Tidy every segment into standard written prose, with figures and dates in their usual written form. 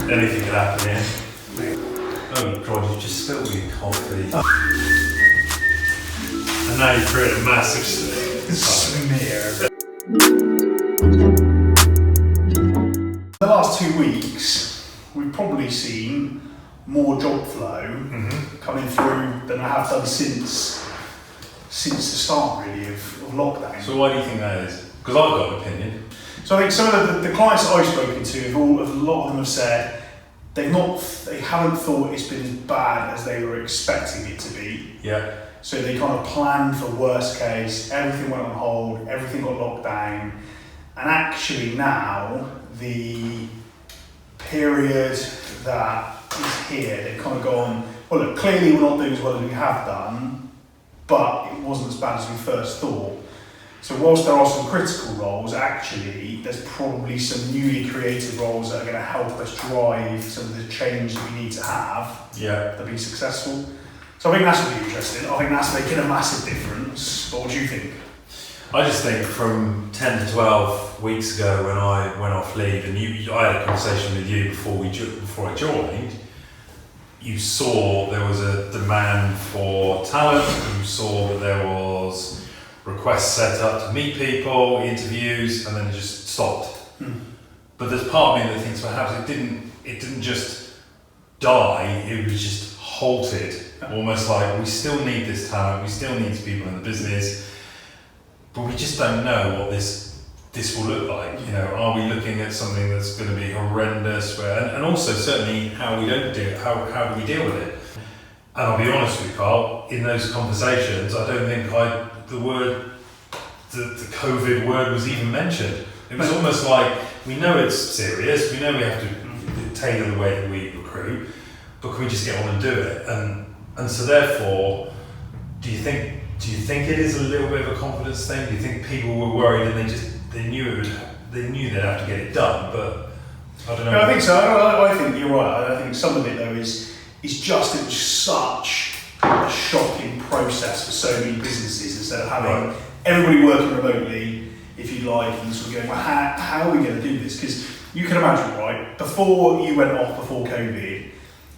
Anything could happen here. Oh God, you just spilled your coffee. And now you create a massive smear. The last 2 weeks, we've probably seen more job flow coming through than I have done since the start, really, of lockdown. So why do you think that is? Because I've got an opinion. So I think some of the clients that I've spoken to, a lot of them have said they haven't thought it's been as bad as they were expecting it to be. Yeah. So they kind of planned for worst case, everything went on hold, everything got locked down, and actually now the period that is here, they've kind of gone, well look, clearly we're not doing as well as we have done, but it wasn't as bad as we first thought. So whilst there are some critical roles, actually there's probably some newly created roles that are going to help us drive some of the change that we need to have to be successful. So I think that's really interesting. I think that's making a massive difference. But what do you think? I just think from 10 to 12 weeks ago when I went off leave, and I had a conversation with you before I joined, you saw there was a demand for talent, you saw that there was requests set up to meet people, interviews, and then it just stopped. But there's part of me that thinks perhaps it didn't just die, it was just halted. Almost like we still need this talent, we still need people in the business, but we just don't know what this will look like. You know, are we looking at something that's going to be horrendous? And also certainly how we don't do it, how do we deal with it? And I'll be honest with you, Karl, in those conversations, I don't think the COVID word was even mentioned. It was almost like, we know it's serious, we know we have to tailor the way that we recruit, but can we just get on and do it? And so therefore, do you think it is a little bit of a confidence thing? Do you think people were worried and they knew they'd have to get it done, but I don't know. No, I think so. I think you're right. I think some of it though is just it was such a shocking process for so many businesses, instead of having everybody working remotely, if you like, and sort of going, well, how are we going to do this? Because you can imagine, right, before you went off, before COVID,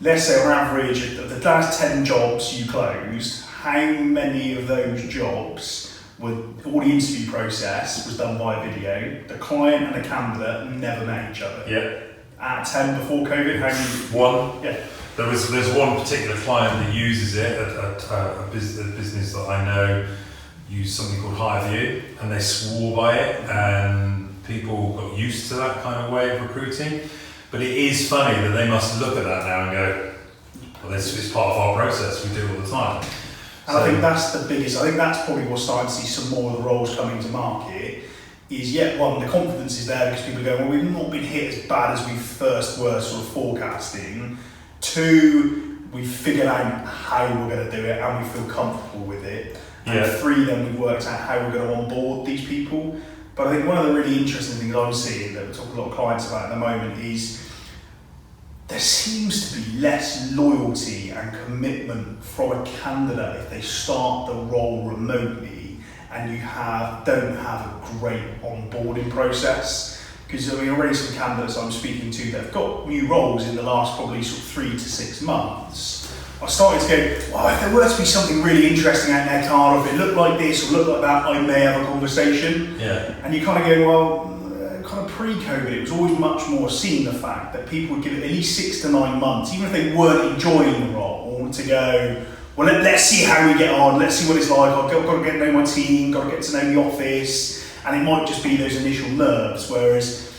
let's say on average, of the last 10 jobs you closed, how many of those jobs all the interview process was done via video, the client and the candidate never met each other? Yeah. Out of 10 before COVID, how many? One. Yeah. There's one particular client that uses it, a business that I know use something called Highview, and they swore by it, and people got used to that kind of way of recruiting. But it is funny that they must look at that now and go, well, this is part of our process, we do it all the time. And I think that's the biggest, I think that's probably what's starting to see some more of the roles coming to market, is one, the confidence is there because people are going, well, we've not been hit as bad as we first were sort of forecasting. Two, we've figured out how we're going to do it and we feel comfortable with it. And three, then we've worked out how we're going to onboard these people. But I think one of the really interesting things I'm seeing that we talk to a lot of clients about at the moment is there seems to be less loyalty and commitment from a candidate if they start the role remotely and you don't have a great onboarding process. Because already some candidates I'm speaking to that have got new roles in the last probably sort of 3 to 6 months, I started to go, well, if there were to be something really interesting out there, Karl, or if it looked like this or looked like that, I may have a conversation. Yeah. And you kind of go, well, kind of pre-COVID, it was always much more seeing the fact that people would give it at least 6 to 9 months, even if they weren't enjoying the role, to go, well, let's see how we get on, let's see what it's like, I've got to get to know my team, got to get to know the office, and it might just be those initial nerves, whereas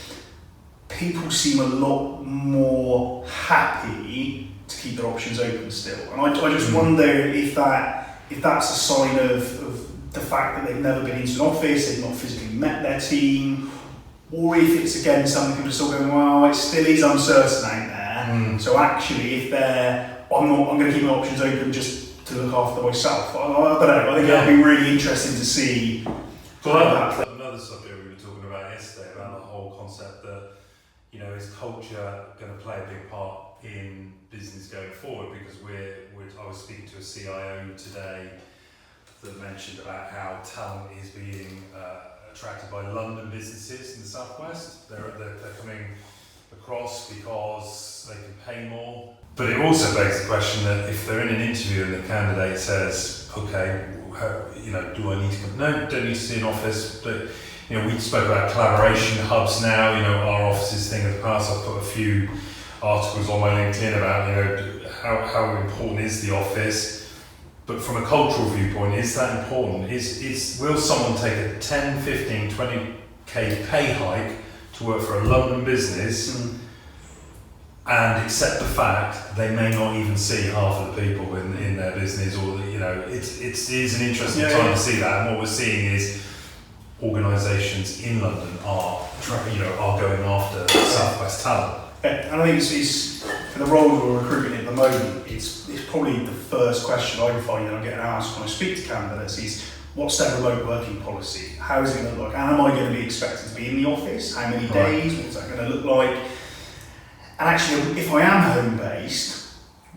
people seem a lot more happy to keep their options open still. And I just wonder if that's a sign of the fact that they've never been into an office, they've not physically met their team, or if it's again something people are still going, well, it still is uncertain out there. So actually, I'm going to keep my options open just to look after myself. I don't know. I think that'd be really interesting to see. Another subject we were talking about yesterday about the whole concept that, you know, is culture going to play a big part in business going forward? Because I was speaking to a CIO today that mentioned about how talent is being attracted by London businesses in the southwest. They're coming across because they can pay more. But it also begs the question that if they're in an interview and the candidate says, okay, do I need to come? No, don't need to see an office. But, we spoke about collaboration hubs now, our offices thing in the past. I've put a few articles on my LinkedIn about, how important is the office. But from a cultural viewpoint, is that important? Will someone take a 10, 15, 20k pay hike to work for a London business and accept the fact they may not even see half of the people in their business, or it is an interesting time to see that. And what we're seeing is organisations in London are going after Southwest talent. And I think it's for the role we're recruiting at the moment, it's probably the first question I find that I'm getting asked when I speak to candidates is, what's their remote working policy? How is it going to look? And am I going to be expected to be in the office? How many days? What's that going to look like? And actually, if I am home-based,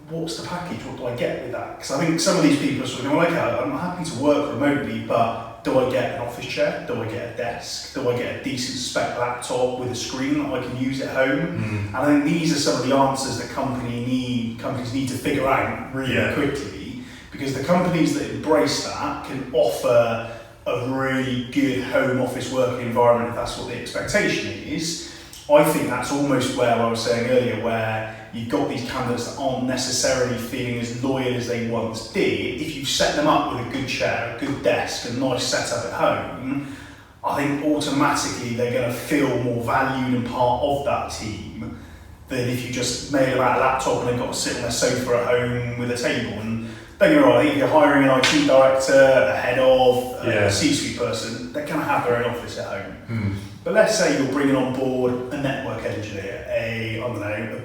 what's the package? What do I get with that? Because I think some of these people are sort of going, okay, I'm happy to work remotely, but do I get an office chair? Do I get a desk? Do I get a decent spec laptop with a screen that I can use at home? And I think these are some of the answers that companies need to figure out really quickly, because the companies that embrace that can offer a really good home office working environment if that's what the expectation is. I think that's almost where I was saying earlier, where you've got these candidates that aren't necessarily feeling as loyal as they once did. If you set them up with a good chair, a good desk, a nice setup at home, I think automatically they're going to feel more valued and part of that team than if you just mail them out a laptop and they've got to sit on their sofa at home with a table. And don't get me wrong, I think if you're hiring an IT director, a head of, a C-suite person, they're going to have their own office at home. But let's say you're bringing on board a network engineer, a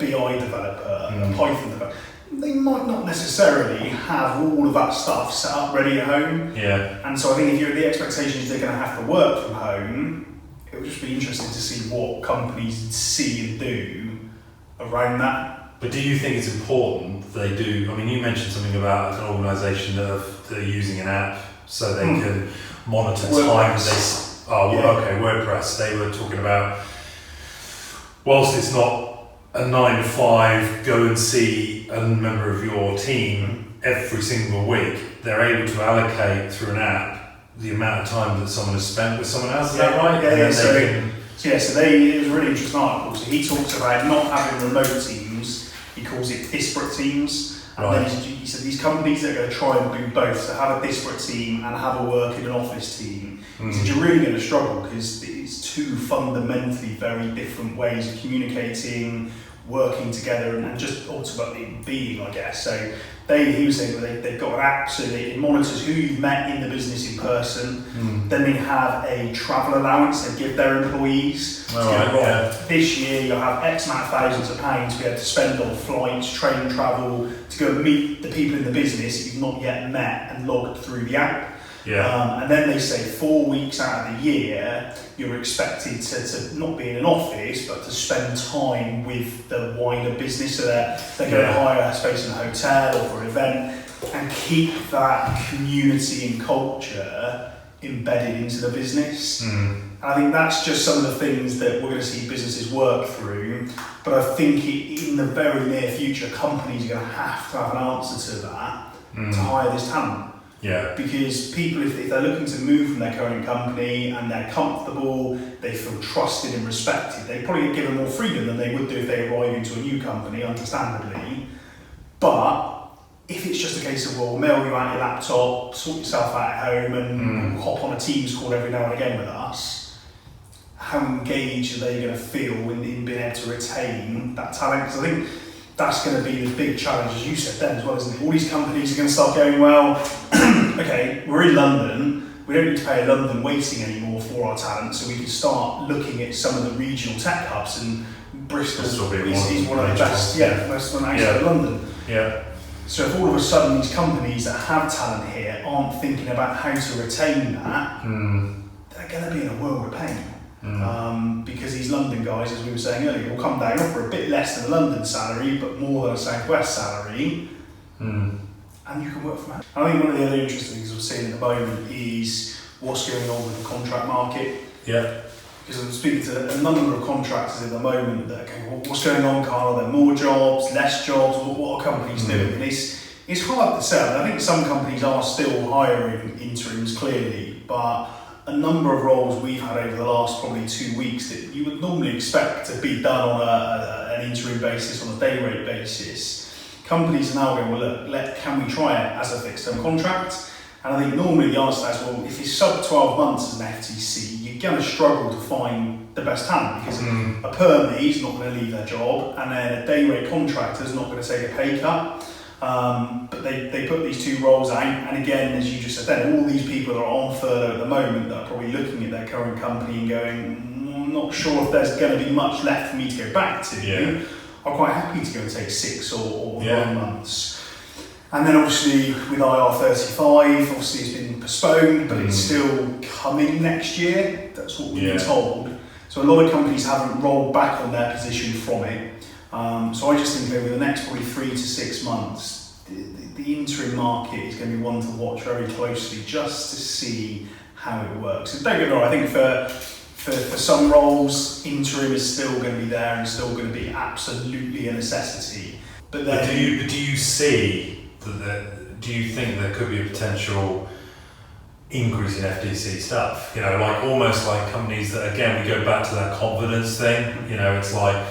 BI developer, a Python developer. They might not necessarily have all of that stuff set up ready at home. And so I think if the expectation is they're going to have to work from home, it would just be interesting to see what companies see and do around that. But do you think it's important they do? I mean, you mentioned something about an organisation that are using an app so they can monitor time. WordPress. They were talking about, whilst it's not a 9 to 5, go and see a member of your team every single week. They're able to allocate through an app the amount of time that someone has spent with someone else. Is that right? It was a really interesting article. So he talks about not having remote teams. He calls it disparate teams. And then he said these companies that are going to try and do both, so have a disparate team and have a work in an office team, he said you're really going to struggle because it's two fundamentally very different ways of communicating, working together, and just ultimately being, I guess. So he was saying that they've got an app so that it monitors who you've met in the business in person. Then they have a travel allowance they give their employees. This year you'll have X amount of thousands of pounds to be able to spend on flights, train travel, to go and meet the people in the business that you've not yet met and logged through the app. And then they say 4 weeks out of the year you're expected to not be in an office but to spend time with the wider business, so that they're going to hire a space in a hotel or for an event and keep that community and culture embedded into the business. And I think that's just some of the things that we're going to see businesses work through, but I think in the very near future companies are going to have an answer to that to hire this talent. Because people, if they're looking to move from their current company and they're comfortable, they feel trusted and respected, they probably get given more freedom than they would do if they arrive into a new company, understandably. But if it's just a case of, well, mail you out your laptop, sort yourself out at home and hop on a Teams call every now and again with us, how engaged are they going to feel in being able to retain that talent? Because I think that's going to be the big challenge, as you said then as well, isn't it? All these companies are going to start going, well, okay, we're in London, we don't need to pay a London waiting anymore for our talent, so we can start looking at some of the regional tech hubs, and Bristol is one of the best, most one outside of London. So if all of a sudden these companies that have talent here aren't thinking about how to retain that, they're going to be in a world of pain. Because these London guys, as we were saying earlier, will come down, offer a bit less than a London salary, but more than a Southwest salary, and you can work from home. I think one of the other interesting things we're seeing at the moment is what's going on with the contract market. because I'm speaking to a number of contractors at the moment that are going, well, what's going on, Karl? Are there more jobs, less jobs? What are companies doing? And it's hard to say. I think some companies are still hiring interims, clearly, but a number of roles we've had over the last probably 2 weeks that you would normally expect to be done on an interim basis, on a day rate basis. Companies are now going, well, look, can we try it as a fixed term contract? And I think normally the answer to that is, well, if it's sub 12 months as an FTC, you're going to struggle to find the best talent because a permie is not going to leave their job, and then a day rate contractor is not going to take a pay cut. But they put these two roles out, and again, as you just said then, all these people that are on furlough at the moment that are probably looking at their current company and going, I'm not sure if there's going to be much left for me to go back to. Yeah. I'm quite happy to go and take 6 or 9 months. And then obviously with IR35, obviously it's been postponed, but it's still coming next year. That's what we've been told. So a lot of companies haven't rolled back on their position from it. So I just think over the next probably 3 to 6 months, the interim market is going to be one to watch very closely just to see how it works. And don't get me wrong, I think for some roles, interim is still going to be there and still going to be absolutely a necessity. But then, do you see that? Do you think there could be a potential increase in FTC stuff? You know, like almost like companies that, again, we go back to that confidence thing. You know, it's like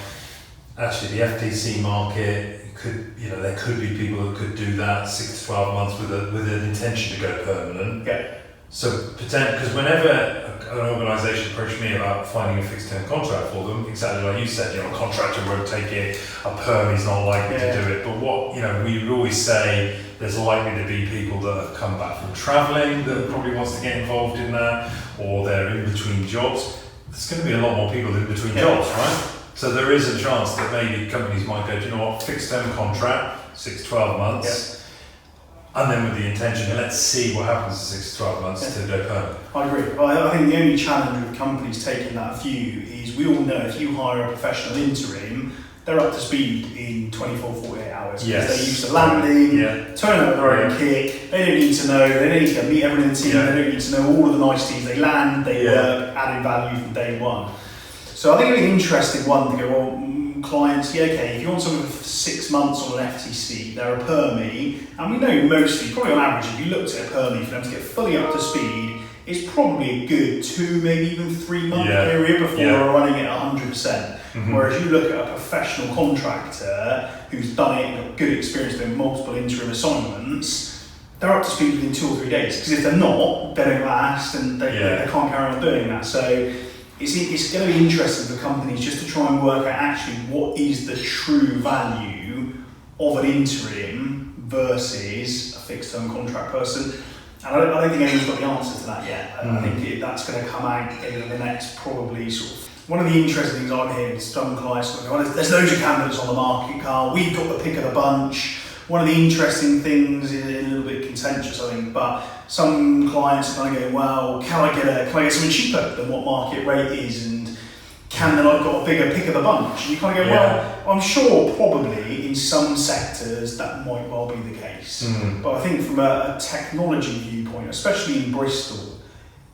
actually the FTC market could, you know, there could be people that could do that 6 to 12 months with an intention to go permanent. yeah. So, because whenever an organisation approached me about finding a fixed term contract for them, exactly like you said, you know, a contractor won't take it, a permie's not likely to do it. But what, you know, we would always say there's likely to be people that have come back from travelling that probably wants to get involved in that, or they're in between jobs. There's going to be a lot more people in between jobs, right? So there is a chance that maybe companies might go, do you know what, fixed term contract, 6 to 12 months. And then with the intention, let's see what happens in 6 to 12 months to go permanent. I agree. I think the only challenge with companies taking that view is we all know if you hire a professional interim, they're up to speed in 24, 48 hours. Yes. They're used to landing, turning up their own kit. They don't need to know, they don't need to go meet everyone in the team, they don't need to know all of the niceties. They land, they work, adding value from day one. So I think it'd be an interesting one to go, well, clients, okay, if you want someone for 6 months on an FTC, they're a permie, and we know mostly, probably on average, if you looked at a permie for them to get fully up to speed, it's probably a good 2, maybe even 3 month period before they're running at 100%. Whereas you look at a professional contractor who's done it and got good experience doing multiple interim assignments, they're up to speed within 2 or 3 days. Because if they're not, they don't last and they can't carry on doing that. So it's going to be interesting for companies just to try and work out actually what is the true value of an interim versus a fixed term contract person. And I don't think anyone's got the answer to that yet. I think that's going to come out over the next probably sort of. One of the interesting things I'm hearing is some clients going, there's loads of candidates on the market, Karl, we've got the pick of the bunch. One of the interesting things is a little bit contentious, I think, but some clients are kind of going, well, can I get something cheaper than what market rate is, and then I've got a bigger pick of the bunch? And you kind of go, well, I'm sure probably in some sectors that might well be the case. But I think from a technology viewpoint, especially in Bristol,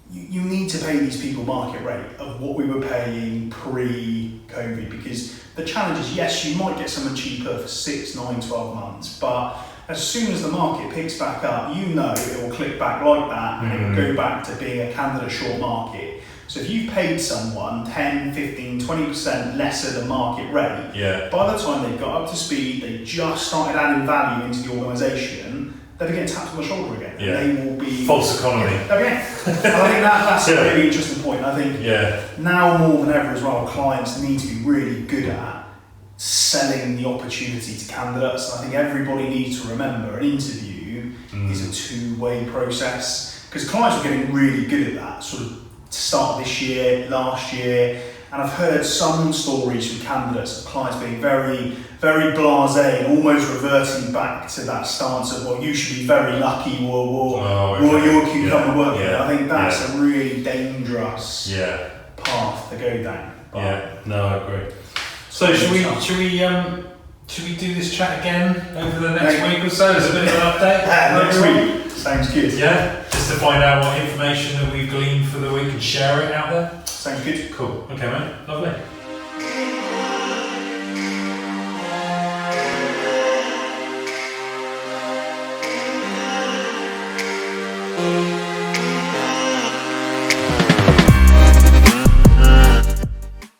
you need to pay these people market rate of what we were paying pre-COVID, because the challenge is, yes, you might get someone cheaper for 6, 9, 12 months, but as soon as the market picks back up, you know it will click back like that and it will go back to being a candidate short market. So if you've paid someone 10, 15, 20% lesser than market rate, by the time they've got up to speed, they just started adding value into the organisation, they'll be getting tapped on the shoulder again. And they will be false economy. I think that's a really interesting point. I think now more than ever as well, clients need to be really good at selling the opportunity to candidates. And I think everybody needs to remember an interview is a two-way process, because clients are getting really good at that sort of to start this year, last year. And I've heard some stories from candidates of clients being very, very blasé and almost reverting back to that stance of, well, you should be very lucky or your cucumber work. I think that's a really dangerous path to go down. But I agree. So should we do this chat again over the next week or so as a bit of an update? Next week. Sounds good. Yeah, just to find out what information that we've gleaned for the week and share it out there. Sounds good. Cool. Okay, mate. Lovely.